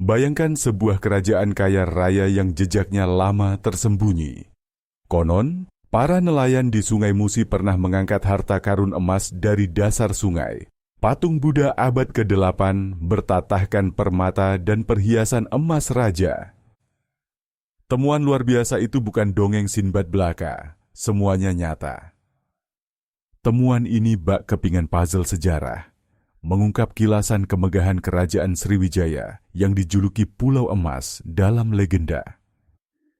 Bayangkan sebuah kerajaan kaya raya yang jejaknya lama tersembunyi. Konon, para nelayan di Sungai Musi pernah mengangkat harta karun emas dari dasar sungai. Patung Buddha abad ke-8 bertatahkan permata dan perhiasan emas raja. Temuan luar biasa itu bukan dongeng Sinbad belaka, semuanya nyata. Temuan ini bak kepingan puzzle sejarah, mengungkap kilasan kemegahan kerajaan Sriwijaya yang dijuluki Pulau Emas dalam legenda.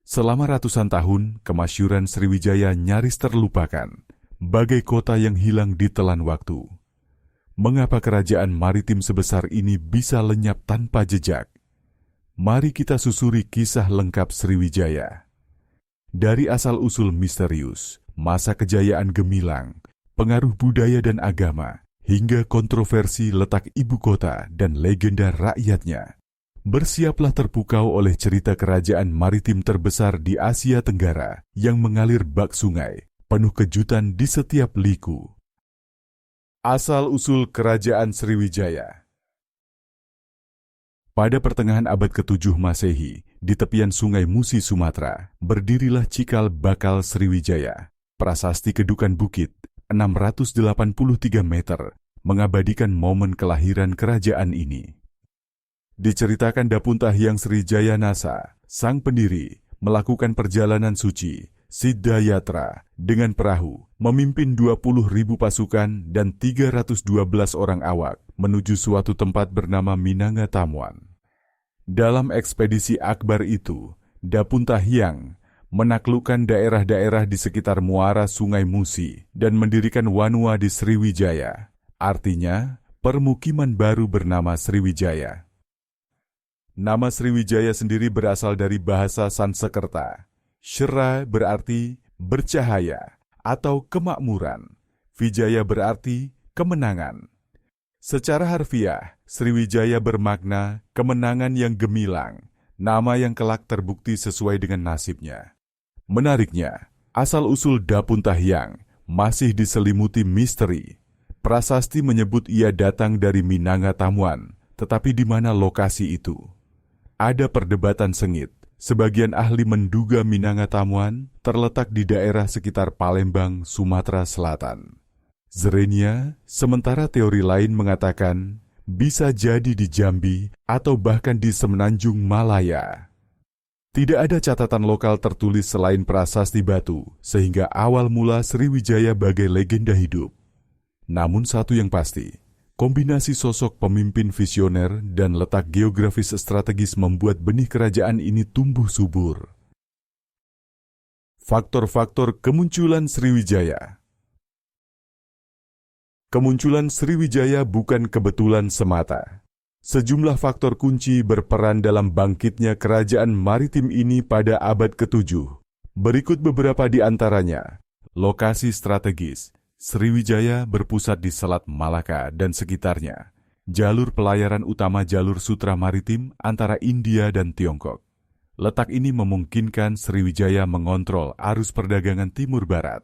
Selama ratusan tahun, kemasyhuran Sriwijaya nyaris terlupakan, bagai kota yang hilang ditelan waktu. Mengapa kerajaan maritim sebesar ini bisa lenyap tanpa jejak? Mari kita susuri kisah lengkap Sriwijaya. Dari asal-usul misterius, masa kejayaan gemilang, pengaruh budaya dan agama, hingga kontroversi letak ibu kota dan legenda rakyatnya. Bersiaplah terpukau oleh cerita kerajaan maritim terbesar di Asia Tenggara yang mengalir bak sungai, penuh kejutan di setiap liku. Asal-usul Kerajaan Sriwijaya. Pada pertengahan abad ke-7 Masehi, di tepian Sungai Musi, Sumatera, berdirilah Cikal Bakal Sriwijaya, prasasti kedukan bukit, 683 meter, mengabadikan momen kelahiran kerajaan ini. Diceritakan Dapuntah Hyang Sri Jayanasa, sang pendiri, melakukan perjalanan suci, Siddha Yatra, dengan perahu, memimpin 20.000 pasukan dan 312 orang awak menuju suatu tempat bernama Minangatamuan. Dalam ekspedisi akbar itu, Dapuntah Hyang menaklukkan daerah-daerah di sekitar muara Sungai Musi dan mendirikan Wanua di Sriwijaya, artinya permukiman baru bernama Sriwijaya. Nama Sriwijaya sendiri berasal dari bahasa Sansekerta. Shra berarti bercahaya atau kemakmuran. Vijaya berarti kemenangan. Secara harfiah, Sriwijaya bermakna kemenangan yang gemilang, nama yang kelak terbukti sesuai dengan nasibnya. Menariknya, asal-usul Dapuntah Hyang masih diselimuti misteri. Prasasti menyebut ia datang dari Minangatamuan, tetapi di mana lokasi itu? Ada perdebatan sengit. Sebagian ahli menduga Minangatamuan terletak di daerah sekitar Palembang, Sumatera Selatan. Zrenia, sementara teori lain mengatakan bisa jadi di Jambi atau bahkan di Semenanjung Malaya. Tidak ada catatan lokal tertulis selain prasasti batu, sehingga awal mula Sriwijaya bagai legenda hidup. Namun satu yang pasti, kombinasi sosok pemimpin visioner dan letak geografis strategis membuat benih kerajaan ini tumbuh subur. Faktor-faktor kemunculan Sriwijaya. Kemunculan Sriwijaya bukan kebetulan semata. Sejumlah faktor kunci berperan dalam bangkitnya kerajaan maritim ini pada abad ke-7. Berikut beberapa di antaranya. Lokasi strategis. Sriwijaya berpusat di Selat Malaka dan sekitarnya. Jalur pelayaran utama jalur sutra maritim antara India dan Tiongkok. Letak ini memungkinkan Sriwijaya mengontrol arus perdagangan timur barat.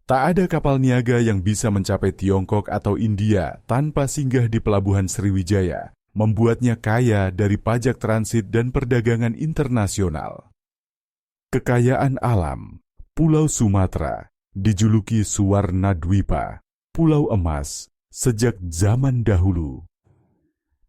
Tak ada kapal niaga yang bisa mencapai Tiongkok atau India tanpa singgah di pelabuhan Sriwijaya, membuatnya kaya dari pajak transit dan perdagangan internasional. Kekayaan alam. Pulau Sumatera dijuluki Suwarna Dwipa, Pulau Emas, sejak zaman dahulu.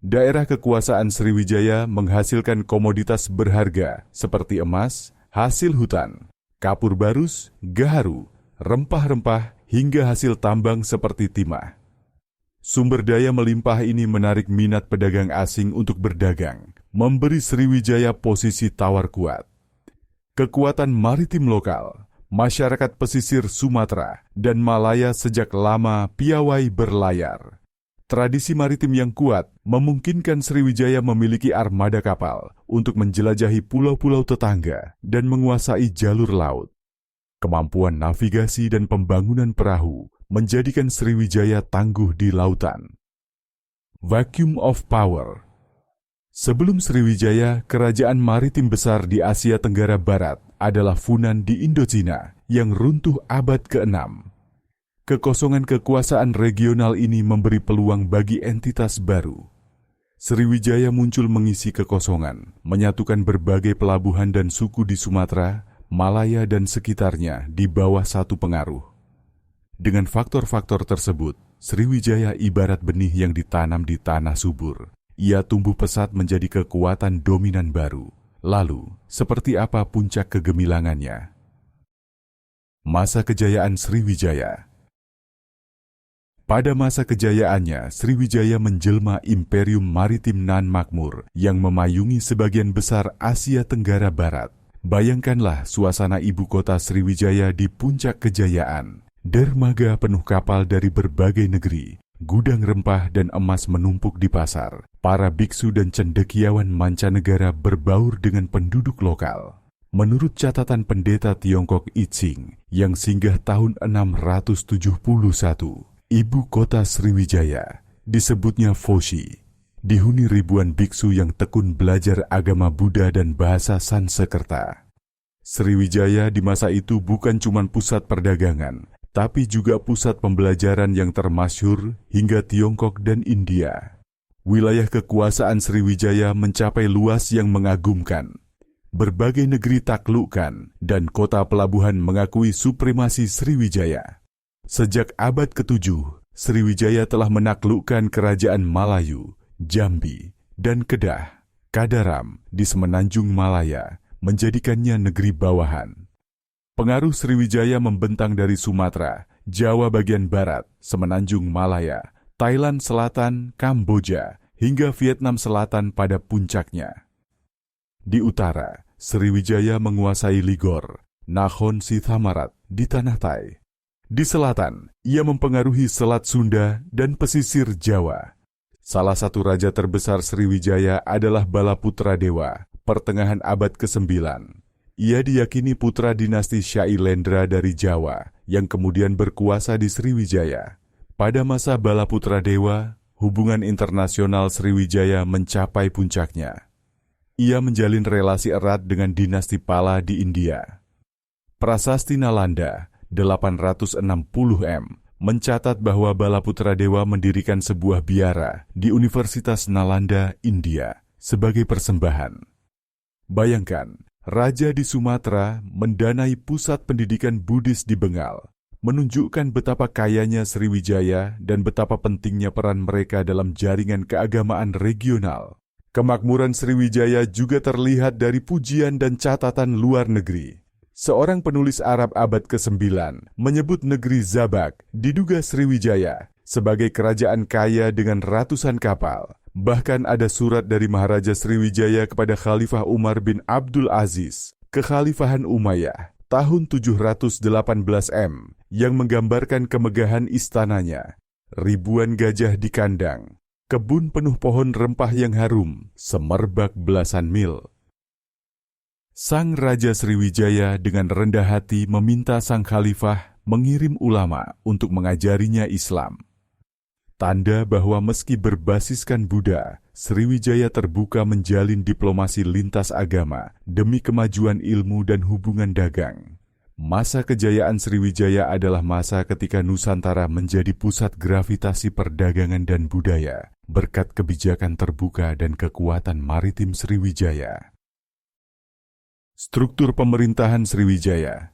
Daerah kekuasaan Sriwijaya menghasilkan komoditas berharga seperti emas, hasil hutan, kapur barus, gaharu, rempah-rempah, hingga hasil tambang seperti timah. Sumber daya melimpah ini menarik minat pedagang asing untuk berdagang, memberi Sriwijaya posisi tawar kuat. Kekuatan maritim lokal, masyarakat pesisir Sumatera dan Malaya sejak lama piawai berlayar. Tradisi maritim yang kuat memungkinkan Sriwijaya memiliki armada kapal untuk menjelajahi pulau-pulau tetangga dan menguasai jalur laut. Kemampuan navigasi dan pembangunan perahu menjadikan Sriwijaya tangguh di lautan. Vacuum of power. Sebelum Sriwijaya, kerajaan maritim besar di Asia Tenggara Barat adalah Funan di Indochina yang runtuh abad ke-6. Kekosongan kekuasaan regional ini memberi peluang bagi entitas baru. Sriwijaya muncul mengisi kekosongan, menyatukan berbagai pelabuhan dan suku di Sumatera, Malaya dan sekitarnya di bawah satu pengaruh. Dengan faktor-faktor tersebut, Sriwijaya ibarat benih yang ditanam di tanah subur. Ia tumbuh pesat menjadi kekuatan dominan baru. Lalu, seperti apa puncak kegemilangannya? Masa kejayaan Sriwijaya. Pada masa kejayaannya, Sriwijaya menjelma imperium maritim nan makmur yang memayungi sebagian besar Asia Tenggara Barat. Bayangkanlah suasana ibu kota Sriwijaya di puncak kejayaan. Dermaga penuh kapal dari berbagai negeri, gudang rempah dan emas menumpuk di pasar. Para biksu dan cendekiawan mancanegara berbaur dengan penduduk lokal. Menurut catatan pendeta Tiongkok I Ching yang singgah tahun 671, ibu kota Sriwijaya disebutnya Foshi, dihuni ribuan biksu yang tekun belajar agama Buddha dan bahasa Sanskerta. Sriwijaya di masa itu bukan cuma pusat perdagangan, tapi juga pusat pembelajaran yang termasyhur hingga Tiongkok dan India. Wilayah kekuasaan Sriwijaya mencapai luas yang mengagumkan. Berbagai negeri taklukkan dan kota pelabuhan mengakui supremasi Sriwijaya. Sejak abad ke-7, Sriwijaya telah menaklukkan kerajaan Malayu, Jambi, dan Kedah, Kadaram di semenanjung Malaya, menjadikannya negeri bawahan. Pengaruh Sriwijaya membentang dari Sumatera, Jawa bagian barat, semenanjung Malaya, Thailand Selatan, Kamboja, hingga Vietnam Selatan pada puncaknya. Di utara, Sriwijaya menguasai Ligor, Nakhon Si Thammarat di Tanah Thai. Di selatan, ia mempengaruhi Selat Sunda dan pesisir Jawa. Salah satu raja terbesar Sriwijaya adalah Balaputra Dewa, pertengahan abad ke-9. Ia diyakini putra dinasti Shailendra dari Jawa, yang kemudian berkuasa di Sriwijaya. Pada masa Balaputra Dewa, hubungan internasional Sriwijaya mencapai puncaknya. Ia menjalin relasi erat dengan dinasti Pala di India. Prasasti Nalanda 860 m mencatat bahwa Balaputra Dewa mendirikan sebuah biara di Universitas Nalanda, India, sebagai persembahan. Bayangkan, raja di Sumatera mendanai pusat pendidikan Buddhis di Bengal, menunjukkan betapa kayanya Sriwijaya dan betapa pentingnya peran mereka dalam jaringan keagamaan regional. Kemakmuran Sriwijaya juga terlihat dari pujian dan catatan luar negeri. Seorang penulis Arab abad ke-9 menyebut negeri Zabak, diduga Sriwijaya, sebagai kerajaan kaya dengan ratusan kapal. Bahkan ada surat dari Maharaja Sriwijaya kepada Khalifah Umar bin Abdul Aziz, Kekhalifahan Umayyah, tahun 718 M, yang menggambarkan kemegahan istananya. Ribuan gajah di kandang, kebun penuh pohon rempah yang harum, semerbak belasan mil. Sang Raja Sriwijaya dengan rendah hati meminta sang khalifah mengirim ulama untuk mengajarinya Islam. Tanda bahwa meski berbasiskan Buddha, Sriwijaya terbuka menjalin diplomasi lintas agama demi kemajuan ilmu dan hubungan dagang. Masa kejayaan Sriwijaya adalah masa ketika Nusantara menjadi pusat gravitasi perdagangan dan budaya berkat kebijakan terbuka dan kekuatan maritim Sriwijaya. Struktur pemerintahan Sriwijaya.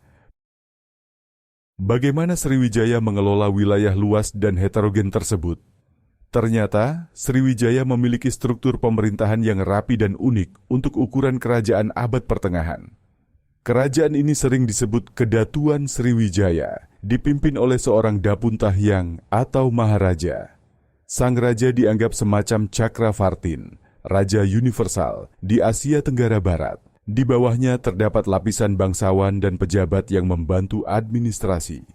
Bagaimana Sriwijaya mengelola wilayah luas dan heterogen tersebut? Ternyata, Sriwijaya memiliki struktur pemerintahan yang rapi dan unik untuk ukuran kerajaan abad pertengahan. Kerajaan ini sering disebut Kedatuan Sriwijaya, dipimpin oleh seorang Dapuntahyang atau Maharaja. Sang raja dianggap semacam Cakravartin, raja universal di Asia Tenggara Barat. Di bawahnya terdapat lapisan bangsawan dan pejabat yang membantu administrasi.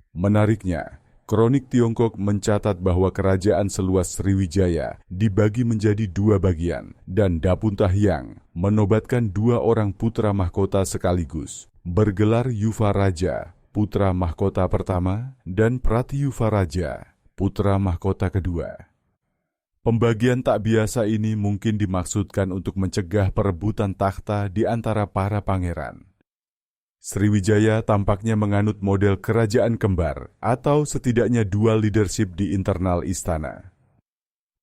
Menariknya, Kronik Tiongkok mencatat bahwa kerajaan seluas Sriwijaya dibagi menjadi dua bagian dan Dapuntahyang menobatkan dua orang putra mahkota sekaligus, bergelar Yuvaraja, putra mahkota pertama, dan Pratiyuvaraja, putra mahkota kedua. Pembagian tak biasa ini mungkin dimaksudkan untuk mencegah perebutan takhta di antara para pangeran. Sriwijaya tampaknya menganut model kerajaan kembar atau setidaknya dual leadership di internal istana.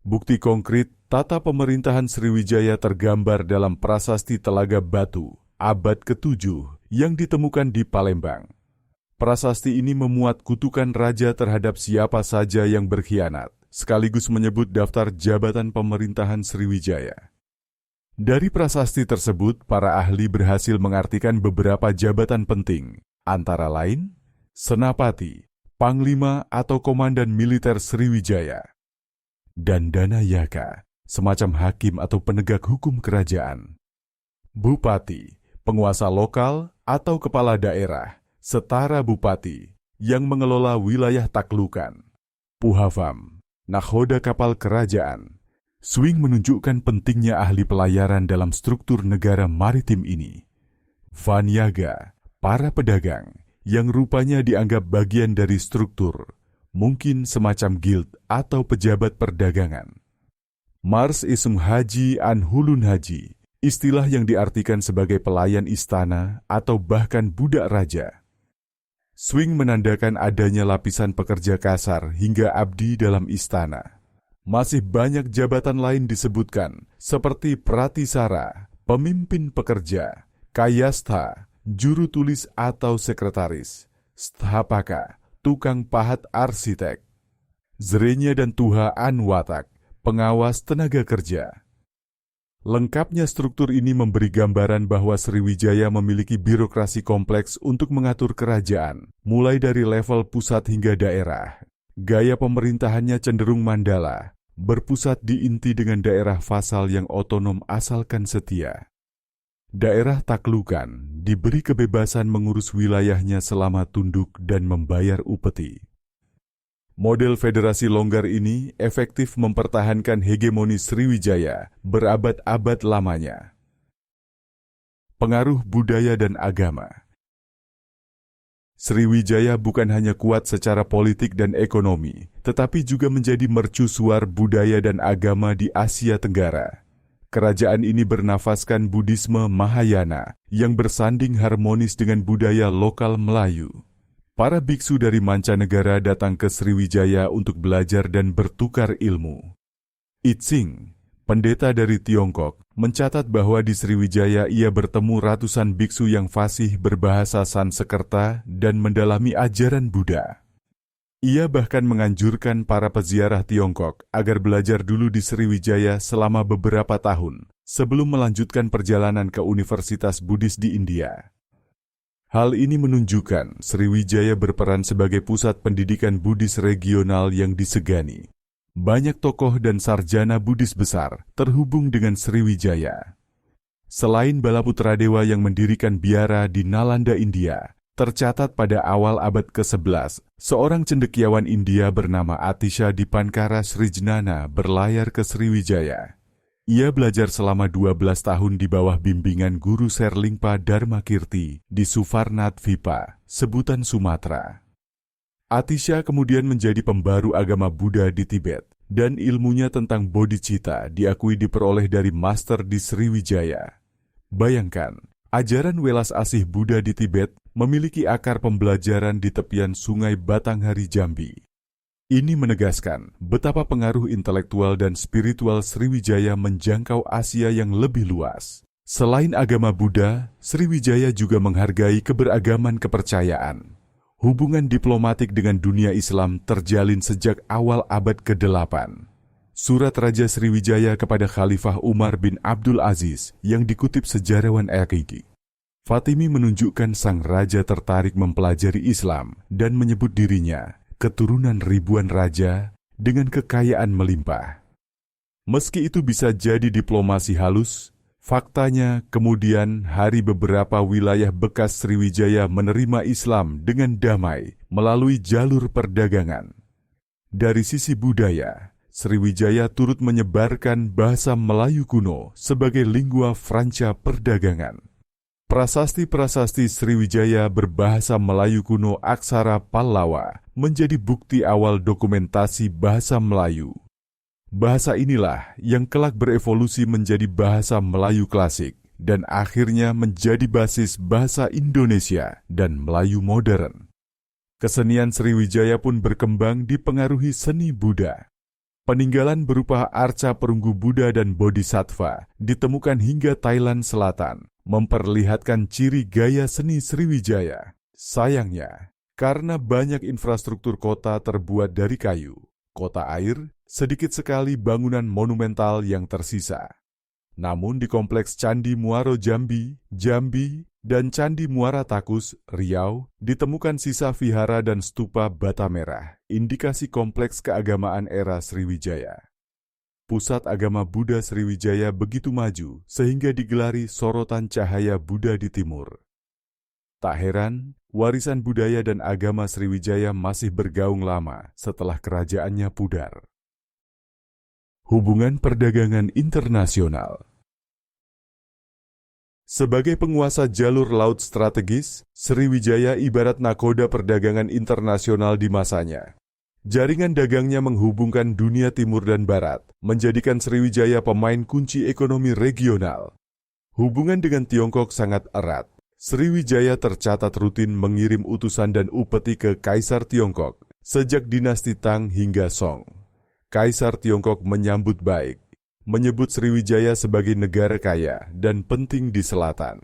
Bukti konkret tata pemerintahan Sriwijaya tergambar dalam prasasti Telaga Batu, abad ke-7 yang ditemukan di Palembang. Prasasti ini memuat kutukan raja terhadap siapa saja yang berkhianat, sekaligus menyebut daftar jabatan pemerintahan Sriwijaya. Dari prasasti tersebut, para ahli berhasil mengartikan beberapa jabatan penting, antara lain Senapati, Panglima atau Komandan Militer Sriwijaya, dan Danayaka, semacam hakim atau penegak hukum kerajaan. Bupati, penguasa lokal atau kepala daerah, setara bupati, yang mengelola wilayah taklukan. Puhafam, nakhoda kapal kerajaan. Swing menunjukkan pentingnya ahli pelayaran dalam struktur negara maritim ini. Vanyaga, para pedagang, yang rupanya dianggap bagian dari struktur, mungkin semacam guild atau pejabat perdagangan. Mars Ism Haji an Hulun Haji, istilah yang diartikan sebagai pelayan istana atau bahkan budak raja. Swing menandakan adanya lapisan pekerja kasar hingga abdi dalam istana. Masih banyak jabatan lain disebutkan, seperti pratisara, pemimpin pekerja, kayastha, juru tulis atau sekretaris, sthapaka, tukang pahat arsitek, zrenya dan tuha anwatak, pengawas tenaga kerja. Lengkapnya struktur ini memberi gambaran bahwa Sriwijaya memiliki birokrasi kompleks untuk mengatur kerajaan, mulai dari level pusat hingga daerah. Gaya pemerintahannya cenderung mandala, berpusat di inti dengan daerah vasal yang otonom asalkan setia. Daerah taklukan diberi kebebasan mengurus wilayahnya selama tunduk dan membayar upeti. Model federasi longgar ini efektif mempertahankan hegemoni Sriwijaya berabad-abad lamanya. Pengaruh budaya dan agama. Sriwijaya bukan hanya kuat secara politik dan ekonomi, tetapi juga menjadi mercusuar budaya dan agama di Asia Tenggara. Kerajaan ini bernafaskan Buddhisme Mahayana yang bersanding harmonis dengan budaya lokal Melayu. Para biksu dari mancanegara datang ke Sriwijaya untuk belajar dan bertukar ilmu. Itzing, pendeta dari Tiongkok, mencatat bahwa di Sriwijaya ia bertemu ratusan biksu yang fasih berbahasa Sanskerta dan mendalami ajaran Buddha. Ia bahkan menganjurkan para peziarah Tiongkok agar belajar dulu di Sriwijaya selama beberapa tahun sebelum melanjutkan perjalanan ke Universitas Buddhis di India. Hal ini menunjukkan Sriwijaya berperan sebagai pusat pendidikan Buddhis regional yang disegani. Banyak tokoh dan sarjana Buddhis besar terhubung dengan Sriwijaya. Selain Balaputradewa yang mendirikan biara di Nalanda, India, tercatat pada awal abad ke-11, seorang cendekiawan India bernama Atisha Dipankara Srijnana berlayar ke Sriwijaya. Ia belajar selama 12 tahun di bawah bimbingan Guru Serlingpa Dharmakirti di Suvarnadvipa, sebutan Sumatera. Atisha kemudian menjadi pembaru agama Buddha di Tibet, dan ilmunya tentang bodhicitta diakui diperoleh dari master di Sriwijaya. Bayangkan, ajaran welas asih Buddha di Tibet memiliki akar pembelajaran di tepian Sungai Batanghari, Jambi. Ini menegaskan betapa pengaruh intelektual dan spiritual Sriwijaya menjangkau Asia yang lebih luas. Selain agama Buddha, Sriwijaya juga menghargai keberagaman kepercayaan. Hubungan diplomatik dengan dunia Islam terjalin sejak awal abad ke-8. Surat Raja Sriwijaya kepada Khalifah Umar bin Abdul Aziz yang dikutip sejarawan Aqigi. Fatimi menunjukkan sang raja tertarik mempelajari Islam dan menyebut dirinya keturunan ribuan raja dengan kekayaan melimpah. Meski itu bisa jadi diplomasi halus, faktanya kemudian hari beberapa wilayah bekas Sriwijaya menerima Islam dengan damai melalui jalur perdagangan. Dari sisi budaya, Sriwijaya turut menyebarkan bahasa Melayu kuno sebagai lingua franca perdagangan. Prasasti-prasasti Sriwijaya berbahasa Melayu kuno aksara Pallawa menjadi bukti awal dokumentasi bahasa Melayu. Bahasa inilah yang kelak berevolusi menjadi bahasa Melayu klasik dan akhirnya menjadi basis bahasa Indonesia dan Melayu modern. Kesenian Sriwijaya pun berkembang dipengaruhi seni Buddha. Peninggalan berupa arca perunggu Buddha dan Bodhisattva ditemukan hingga Thailand Selatan, memperlihatkan ciri gaya seni Sriwijaya. Sayangnya, karena banyak infrastruktur kota terbuat dari kayu, kota air, sedikit sekali bangunan monumental yang tersisa. Namun di kompleks Candi Muaro Jambi, dan Candi Muara Takus, Riau, ditemukan sisa vihara dan stupa bata merah, indikasi kompleks keagamaan era Sriwijaya. Pusat agama Buddha Sriwijaya begitu maju sehingga digelari sorotan cahaya Buddha di timur. Tak heran, warisan budaya dan agama Sriwijaya masih bergaung lama setelah kerajaannya pudar. Hubungan perdagangan internasional. Sebagai penguasa jalur laut strategis, Sriwijaya ibarat nakoda perdagangan internasional di masanya. Jaringan dagangnya menghubungkan dunia timur dan barat, menjadikan Sriwijaya pemain kunci ekonomi regional. Hubungan dengan Tiongkok sangat erat. Sriwijaya tercatat rutin mengirim utusan dan upeti ke Kaisar Tiongkok sejak dinasti Tang hingga Song. Kaisar Tiongkok menyambut baik, menyebut Sriwijaya sebagai negara kaya dan penting di selatan.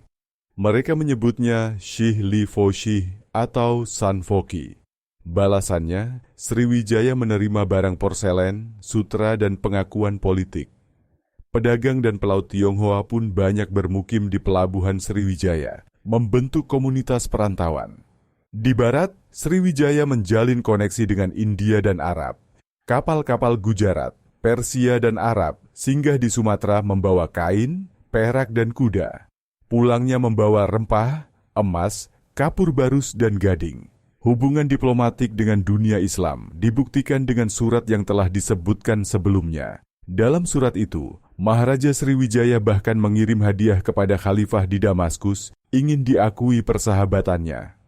Mereka menyebutnya Shih Li Fo Shih atau San Foki. Balasannya, Sriwijaya menerima barang porselen, sutra, dan pengakuan politik. Pedagang dan pelaut Tionghoa pun banyak bermukim di pelabuhan Sriwijaya, membentuk komunitas perantauan. Di barat, Sriwijaya menjalin koneksi dengan India dan Arab. Kapal-kapal Gujarat, Persia, dan Arab singgah di Sumatera membawa kain, perak, dan kuda. Pulangnya membawa rempah, emas, kapur barus, dan gading. Hubungan diplomatik dengan dunia Islam dibuktikan dengan surat yang telah disebutkan sebelumnya. Dalam surat itu, Maharaja Sriwijaya bahkan mengirim hadiah kepada Khalifah di Damaskus, ingin diakui persahabatannya.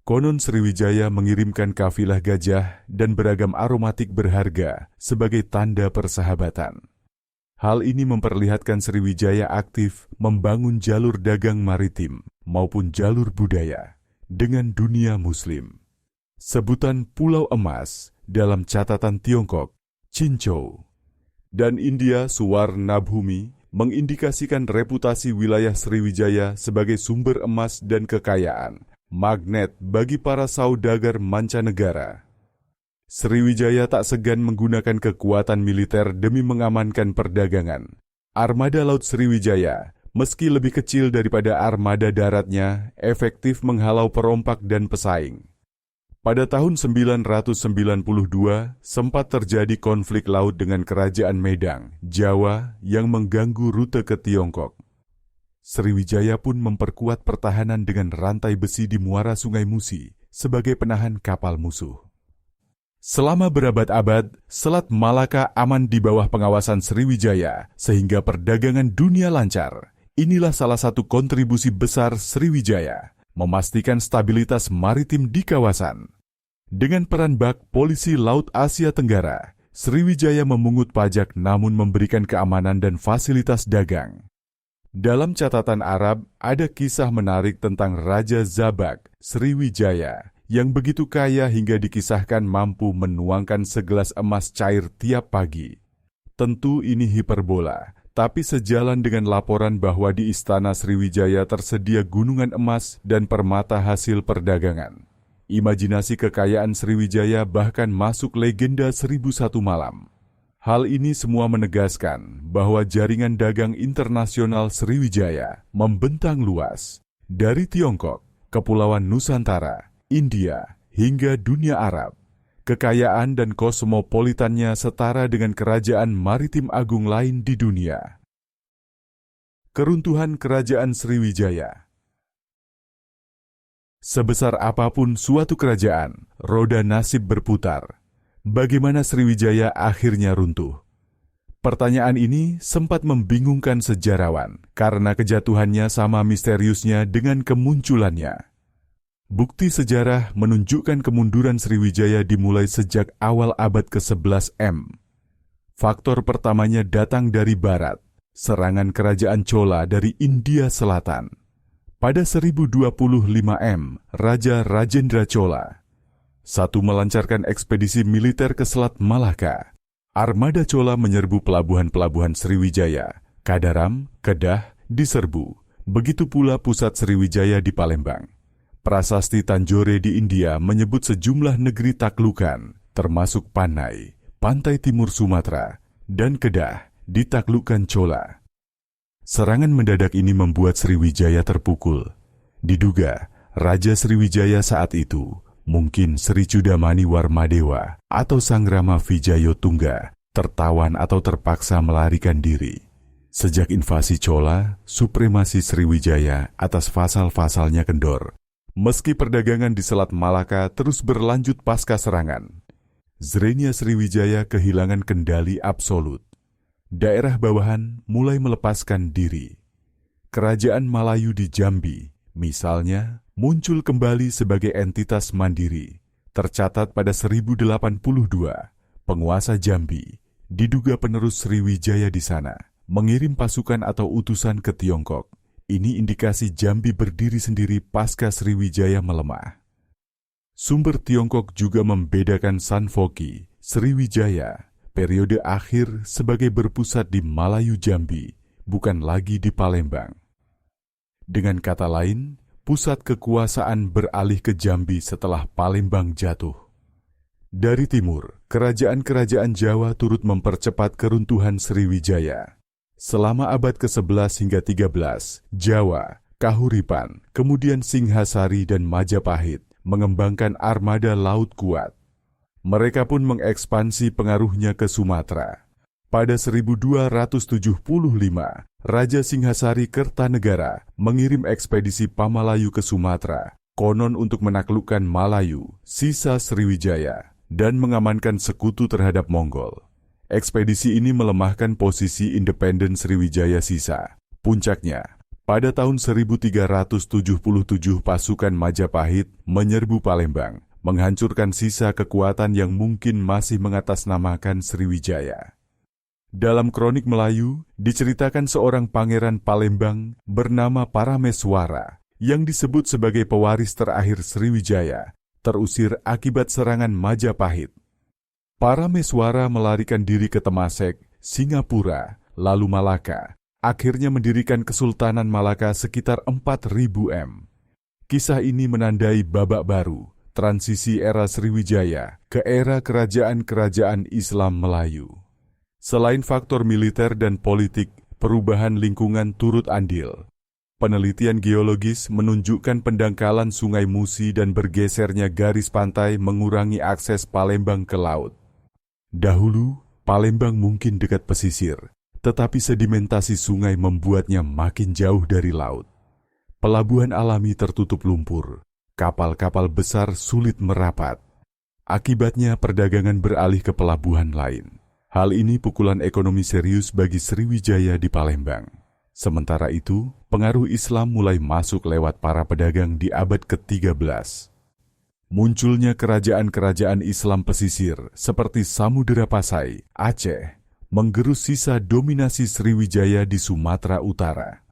Konon Sriwijaya mengirimkan kafilah gajah dan beragam aromatik berharga sebagai tanda persahabatan. Hal ini memperlihatkan Sriwijaya aktif membangun jalur dagang maritim maupun jalur budaya dengan dunia Muslim. Sebutan Pulau Emas dalam catatan Tiongkok, Cinchou, dan India Suwarnabhumi mengindikasikan reputasi wilayah Sriwijaya sebagai sumber emas dan kekayaan, magnet bagi para saudagar mancanegara. Sriwijaya tak segan menggunakan kekuatan militer demi mengamankan perdagangan. Armada Laut Sriwijaya, meski lebih kecil daripada armada daratnya, efektif menghalau perompak dan pesaing. Pada tahun 992, sempat terjadi konflik laut dengan Kerajaan Medang, Jawa, yang mengganggu rute ke Tiongkok. Sriwijaya pun memperkuat pertahanan dengan rantai besi di muara Sungai Musi sebagai penahan kapal musuh. Selama berabad-abad, Selat Malaka aman di bawah pengawasan Sriwijaya sehingga perdagangan dunia lancar. Inilah salah satu kontribusi besar Sriwijaya, memastikan stabilitas maritim di kawasan. Dengan peran bak Polisi Laut Asia Tenggara, Sriwijaya memungut pajak namun memberikan keamanan dan fasilitas dagang. Dalam catatan Arab, ada kisah menarik tentang Raja Zabak, Sriwijaya, yang begitu kaya hingga dikisahkan mampu menuangkan segelas emas cair tiap pagi. Tentu ini hiperbola, tapi sejalan dengan laporan bahwa di Istana Sriwijaya tersedia gunungan emas dan permata hasil perdagangan. Imajinasi kekayaan Sriwijaya bahkan masuk legenda 1001 Malam. Hal ini semua menegaskan bahwa jaringan dagang internasional Sriwijaya membentang luas, dari Tiongkok, Kepulauan Nusantara, India, hingga dunia Arab. Kekayaan dan kosmopolitannya setara dengan kerajaan maritim agung lain di dunia. Keruntuhan Kerajaan Sriwijaya. Sebesar apapun suatu kerajaan, roda nasib berputar. Bagaimana Sriwijaya akhirnya runtuh? Pertanyaan ini sempat membingungkan sejarawan karena kejatuhannya sama misteriusnya dengan kemunculannya. Bukti sejarah menunjukkan kemunduran Sriwijaya dimulai sejak awal abad ke-11 M. Faktor pertamanya datang dari barat, serangan kerajaan Chola dari India Selatan. Pada 1025 M, Raja Rajendra Chola I melancarkan ekspedisi militer ke Selat Malaka. Armada Chola menyerbu pelabuhan-pelabuhan Sriwijaya, Kadaram, Kedah, diserbu. Begitu pula pusat Sriwijaya di Palembang. Prasasti Tanjore di India menyebut sejumlah negeri taklukan, termasuk Panai, pantai timur Sumatera, dan Kedah, ditaklukkan Chola. Serangan mendadak ini membuat Sriwijaya terpukul. Diduga, Raja Sriwijaya saat itu, mungkin Sri Chudamani Warmadewa atau Sang Rama Wijayotungga, tertawan atau terpaksa melarikan diri. Sejak invasi Chola, supremasi Sriwijaya atas vasal-vasalnya kendor. Meski perdagangan di Selat Malaka terus berlanjut pasca serangan, Zrenia Sriwijaya kehilangan kendali absolut. Daerah bawahan mulai melepaskan diri. Kerajaan Malayu di Jambi, misalnya, muncul kembali sebagai entitas mandiri. Tercatat pada 1082, penguasa Jambi, diduga penerus Sriwijaya di sana, mengirim pasukan atau utusan ke Tiongkok. Ini indikasi Jambi berdiri sendiri pasca Sriwijaya melemah. Sumber Tiongkok juga membedakan Sanfoki, Sriwijaya, periode akhir sebagai berpusat di Malayu Jambi, bukan lagi di Palembang. Dengan kata lain, pusat kekuasaan beralih ke Jambi setelah Palembang jatuh. Dari timur, kerajaan-kerajaan Jawa turut mempercepat keruntuhan Sriwijaya. Selama abad ke-11 hingga 13, Jawa, Kahuripan, kemudian Singhasari dan Majapahit mengembangkan armada laut kuat. Mereka pun mengekspansi pengaruhnya ke Sumatera. Pada 1275, Raja Singhasari Kertanegara mengirim ekspedisi Pamalayu ke Sumatera, konon untuk menaklukkan Malayu, sisa Sriwijaya, dan mengamankan sekutu terhadap Mongol. Ekspedisi ini melemahkan posisi independen Sriwijaya sisa. Puncaknya, pada tahun 1377 pasukan Majapahit menyerbu Palembang, menghancurkan sisa kekuatan yang mungkin masih mengatasnamakan Sriwijaya. Dalam kronik Melayu, diceritakan seorang pangeran Palembang bernama Parameswara yang disebut sebagai pewaris terakhir Sriwijaya, terusir akibat serangan Majapahit. Parameswara melarikan diri ke Temasek, Singapura, lalu Malaka, akhirnya mendirikan Kesultanan Malaka sekitar 4.000 m. Kisah ini menandai babak baru, transisi era Sriwijaya ke era kerajaan-kerajaan Islam Melayu. Selain faktor militer dan politik, perubahan lingkungan turut andil. Penelitian geologis menunjukkan pendangkalan Sungai Musi dan bergesernya garis pantai mengurangi akses Palembang ke laut. Dahulu, Palembang mungkin dekat pesisir, tetapi sedimentasi sungai membuatnya makin jauh dari laut. Pelabuhan alami tertutup lumpur. Kapal-kapal besar sulit merapat. Akibatnya perdagangan beralih ke pelabuhan lain. Hal ini pukulan ekonomi serius bagi Sriwijaya di Palembang. Sementara itu, pengaruh Islam mulai masuk lewat para pedagang di abad ke-13. Munculnya kerajaan-kerajaan Islam pesisir seperti Samudera Pasai, Aceh, menggerus sisa dominasi Sriwijaya di Sumatera Utara.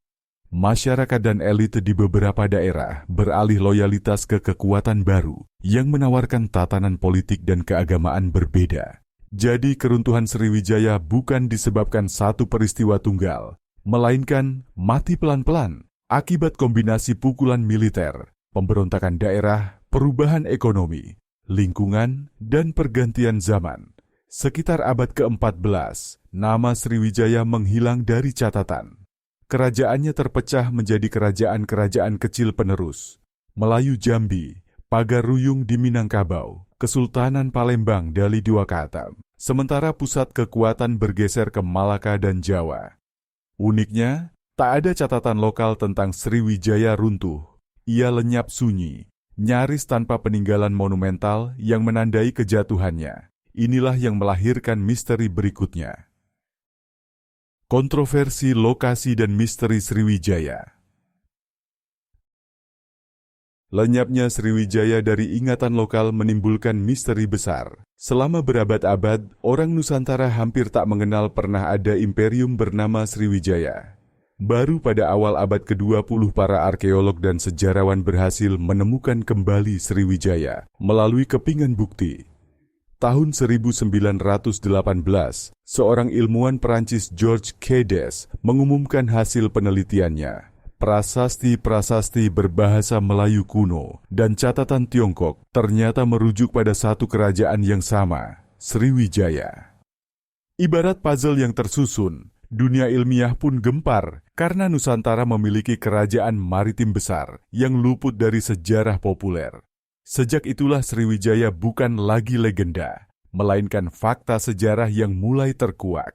Masyarakat dan elit di beberapa daerah beralih loyalitas ke kekuatan baru yang menawarkan tatanan politik dan keagamaan berbeda. Jadi keruntuhan Sriwijaya bukan disebabkan satu peristiwa tunggal, melainkan mati pelan-pelan akibat kombinasi pukulan militer, pemberontakan daerah, perubahan ekonomi, lingkungan, dan pergantian zaman. Sekitar abad ke-14, nama Sriwijaya menghilang dari catatan. Kerajaannya terpecah menjadi kerajaan-kerajaan kecil penerus. Melayu Jambi, Pagaruyung di Minangkabau, Kesultanan Palembang Dali Diwakatam. Sementara pusat kekuatan bergeser ke Malaka dan Jawa. Uniknya, tak ada catatan lokal tentang Sriwijaya runtuh. Ia lenyap sunyi, nyaris tanpa peninggalan monumental yang menandai kejatuhannya. Inilah yang melahirkan misteri berikutnya. Kontroversi lokasi dan misteri Sriwijaya. Lenyapnya Sriwijaya dari ingatan lokal menimbulkan misteri besar. Selama berabad-abad, orang Nusantara hampir tak mengenal pernah ada imperium bernama Sriwijaya. Baru pada awal abad ke-20 para arkeolog dan sejarawan berhasil menemukan kembali Sriwijaya melalui kepingan bukti. Tahun 1918, seorang ilmuwan Perancis Georges Cades mengumumkan hasil penelitiannya. Prasasti-prasasti berbahasa Melayu kuno dan catatan Tiongkok ternyata merujuk pada satu kerajaan yang sama, Sriwijaya. Ibarat puzzle yang tersusun, dunia ilmiah pun gempar karena Nusantara memiliki kerajaan maritim besar yang luput dari sejarah populer. Sejak itulah Sriwijaya bukan lagi legenda, melainkan fakta sejarah yang mulai terkuak.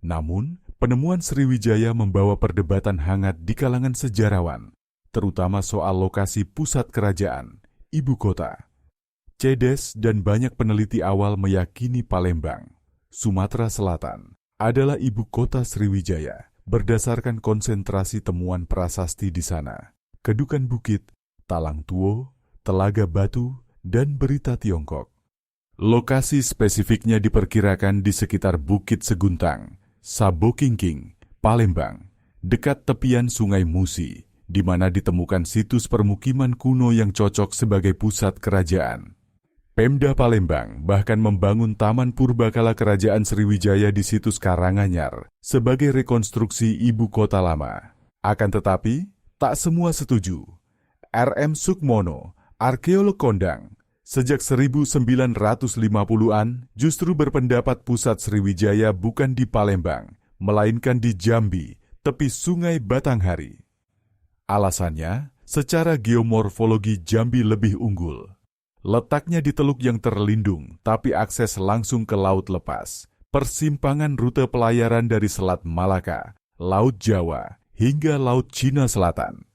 Namun, penemuan Sriwijaya membawa perdebatan hangat di kalangan sejarawan, terutama soal lokasi pusat kerajaan, ibu kota. Cades dan banyak peneliti awal meyakini Palembang, Sumatera Selatan, adalah ibu kota Sriwijaya berdasarkan konsentrasi temuan prasasti di sana, Kedukan Bukit, Talang Tuo, Telaga Batu, dan Berita Tiongkok. Lokasi spesifiknya diperkirakan di sekitar Bukit Seguntang, Sabokingking, Palembang, dekat tepian Sungai Musi, di mana ditemukan situs permukiman kuno yang cocok sebagai pusat kerajaan. Pemda Palembang bahkan membangun Taman Purbakala Kerajaan Sriwijaya di situs Karanganyar sebagai rekonstruksi ibu kota lama. Akan tetapi, tak semua setuju. R.M. Sukmono, arkeolog kondang, sejak 1950-an justru berpendapat pusat Sriwijaya bukan di Palembang, melainkan di Jambi, tepi Sungai Batanghari. Alasannya, secara geomorfologi Jambi lebih unggul. Letaknya di teluk yang terlindung, tapi akses langsung ke laut lepas. Persimpangan rute pelayaran dari Selat Malaka, Laut Jawa, hingga Laut Cina Selatan.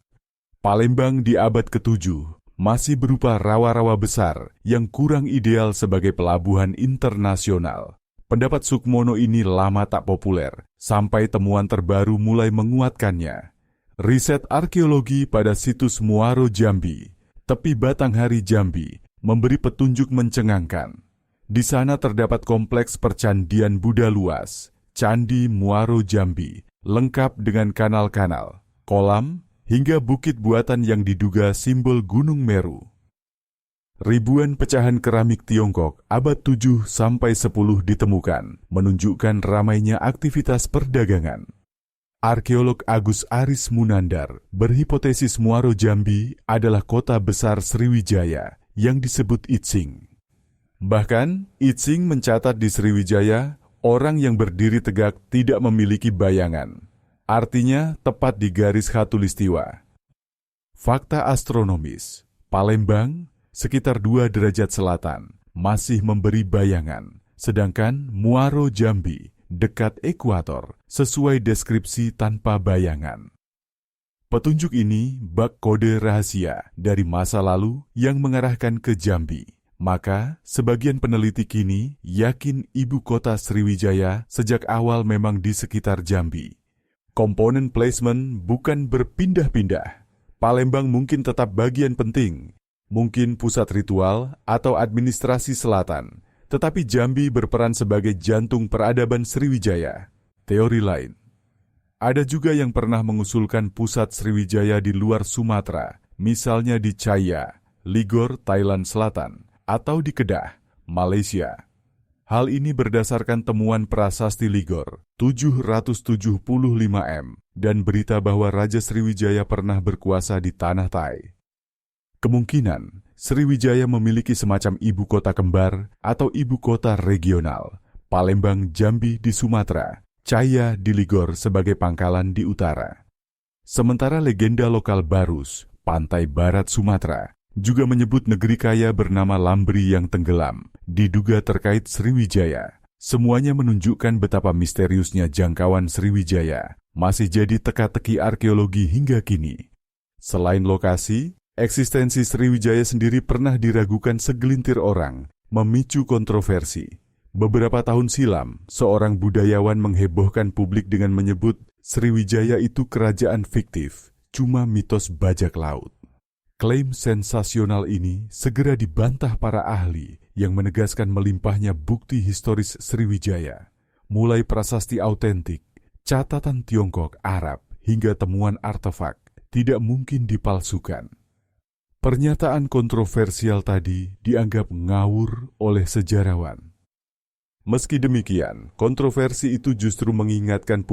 Palembang di abad ke-7 masih berupa rawa-rawa besar yang kurang ideal sebagai pelabuhan internasional. Pendapat Sukmono ini lama tak populer, sampai temuan terbaru mulai menguatkannya. Riset arkeologi pada situs Muaro Jambi, tepi Batanghari Jambi, memberi petunjuk mencengangkan. Di sana terdapat kompleks percandian Buddha luas, Candi Muaro Jambi, lengkap dengan kanal-kanal, kolam, hingga bukit buatan yang diduga simbol Gunung Meru. Ribuan pecahan keramik Tiongkok abad 7-10 ditemukan, menunjukkan ramainya aktivitas perdagangan. Arkeolog Agus Aris Munandar berhipotesis Muaro Jambi adalah kota besar Sriwijaya yang disebut Itsing. Bahkan, Itsing mencatat di Sriwijaya, orang yang berdiri tegak tidak memiliki bayangan. Artinya tepat di garis khatulistiwa. Fakta astronomis, Palembang sekitar 2 derajat selatan masih memberi bayangan, sedangkan Muaro Jambi dekat ekuator sesuai deskripsi tanpa bayangan. Petunjuk ini bak kode rahasia dari masa lalu yang mengarahkan ke Jambi. Maka, sebagian peneliti kini yakin ibu kota Sriwijaya sejak awal memang di sekitar Jambi. Komponen placement bukan berpindah-pindah. Palembang mungkin tetap bagian penting, mungkin pusat ritual atau administrasi selatan, tetapi Jambi berperan sebagai jantung peradaban Sriwijaya. Teori lain. Ada juga yang pernah mengusulkan pusat Sriwijaya di luar Sumatera, misalnya di Chaiya, Ligor, Thailand Selatan, atau di Kedah, Malaysia. Hal ini berdasarkan temuan prasasti Ligor 775 m dan berita bahwa Raja Sriwijaya pernah berkuasa di tanah Thai. Kemungkinan Sriwijaya memiliki semacam ibu kota kembar atau ibu kota regional, Palembang Jambi di Sumatera, Chaiya di Ligor sebagai pangkalan di utara. Sementara legenda lokal Barus, pantai barat Sumatera, juga menyebut negeri kaya bernama Lambri yang tenggelam, diduga terkait Sriwijaya. Semuanya menunjukkan betapa misteriusnya jangkauan Sriwijaya masih jadi teka-teki arkeologi hingga kini. Selain lokasi, eksistensi Sriwijaya sendiri pernah diragukan segelintir orang, memicu kontroversi. Beberapa tahun silam, seorang budayawan menghebohkan publik dengan menyebut Sriwijaya itu kerajaan fiktif, cuma mitos bajak laut. Klaim sensasional ini segera dibantah para ahli yang menegaskan melimpahnya bukti historis Sriwijaya, mulai prasasti autentik, catatan Tiongkok, Arab, hingga temuan artefak, tidak mungkin dipalsukan. Pernyataan kontroversial tadi dianggap ngawur oleh sejarawan. Meski demikian, kontroversi itu justru mengingatkan